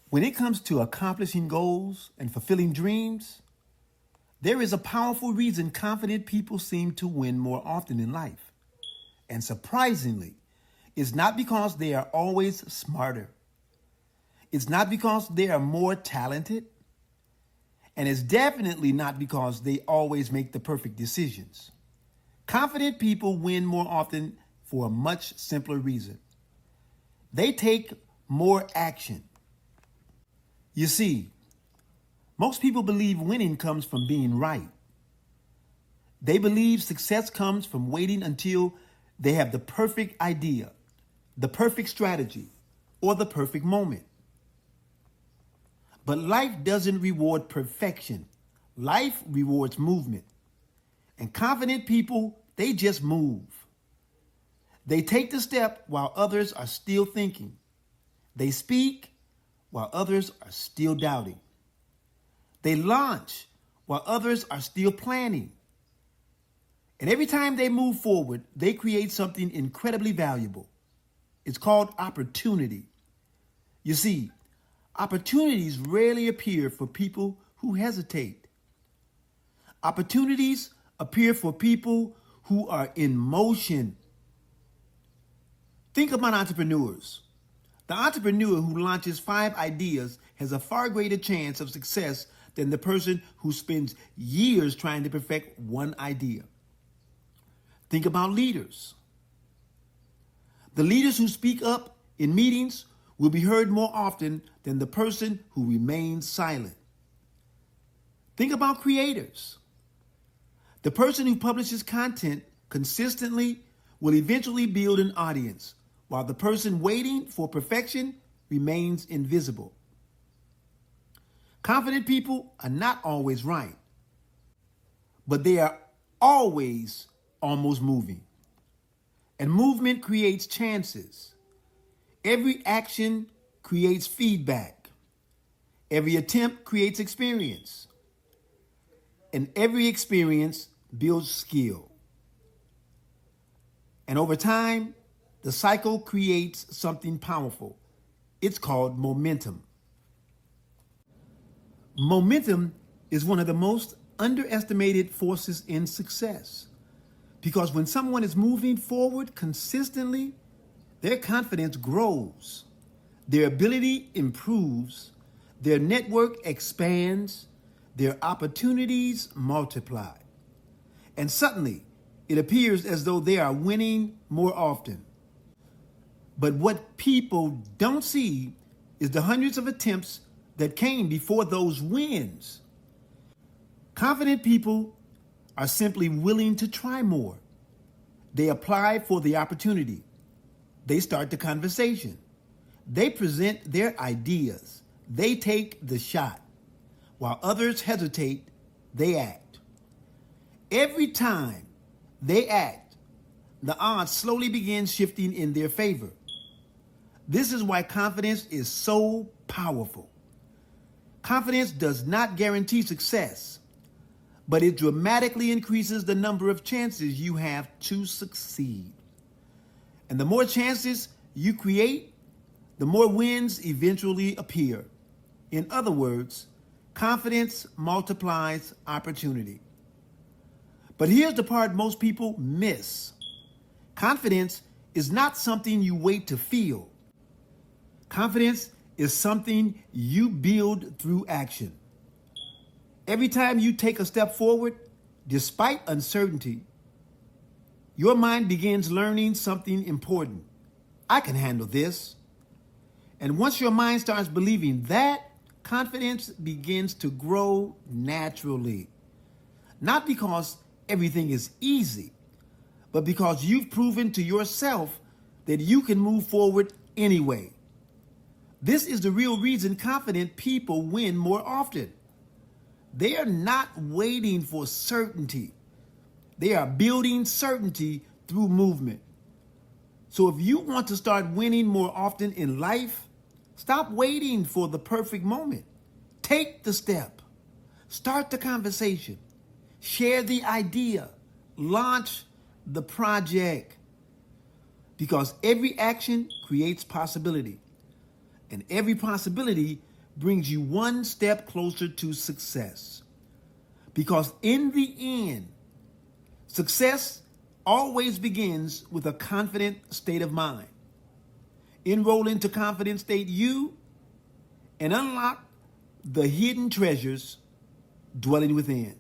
When it comes to accomplishing goals and fulfilling dreams, there is a powerful reason confident people seem to win more often in life. And surprisingly, it's not because they are always smarter. It's not because they are more talented. And it's definitely not because they always make the perfect decisions. Confident people win more often for a much simpler reason. They take more action. You see, most people believe winning comes from being right. They believe success comes from waiting until they have the perfect idea, the perfect strategy, or the perfect moment. But life doesn't reward perfection. Life rewards movement. And confident people, they just move. They take the step while others are still thinking. They speak while others are still doubting. They launch while others are still planning. And every time they move forward, they create something incredibly valuable. It's called opportunity. You see, opportunities rarely appear for people who hesitate. Opportunities appear for people who are in motion. Think about entrepreneurs. The entrepreneur who launches 5 ideas has a far greater chance of success than the person who spends years trying to perfect one idea. Think about leaders. The leaders who speak up in meetings will be heard more often than the person who remains silent. Think about creators. The person who publishes content consistently will eventually build an audience, while the person waiting for perfection remains invisible. Confident people are not always right, but they are always almost moving. And movement creates chances. Every action creates feedback. Every attempt creates experience. And every experience builds skill. And over time, the cycle creates something powerful. It's called momentum. Momentum is one of the most underestimated forces in success. Because when someone is moving forward consistently, their confidence grows, their ability improves, their network expands, their opportunities multiply. And suddenly, it appears as though they are winning more often. But what people don't see is the hundreds of attempts that came before those wins. Confident people are simply willing to try more. They apply for the opportunity. They start the conversation. They present their ideas. They take the shot. While others hesitate, they act. Every time they act, the odds slowly begin shifting in their favor. This is why confidence is so powerful. Confidence does not guarantee success, but it dramatically increases the number of chances you have to succeed. And the more chances you create, the more wins eventually appear. In other words, confidence multiplies opportunity. But here's the part most people miss. Confidence is not something you wait to feel. Confidence is something you build through action. Every time you take a step forward, despite uncertainty, your mind begins learning something important. I can handle this. And once your mind starts believing that, confidence begins to grow naturally. Not because everything is easy, but because you've proven to yourself that you can move forward anyway. This is the real reason confident people win more often. They are not waiting for certainty. They are building certainty through movement. So if you want to start winning more often in life, stop waiting for the perfect moment. Take the step. Start the conversation. Share the idea. Launch the project. Because every action creates possibility. And every possibility brings you one step closer to success. Because in the end, success always begins with a confident state of mind. Enroll into Confidentstate-U and unlock the hidden treasures dwelling within.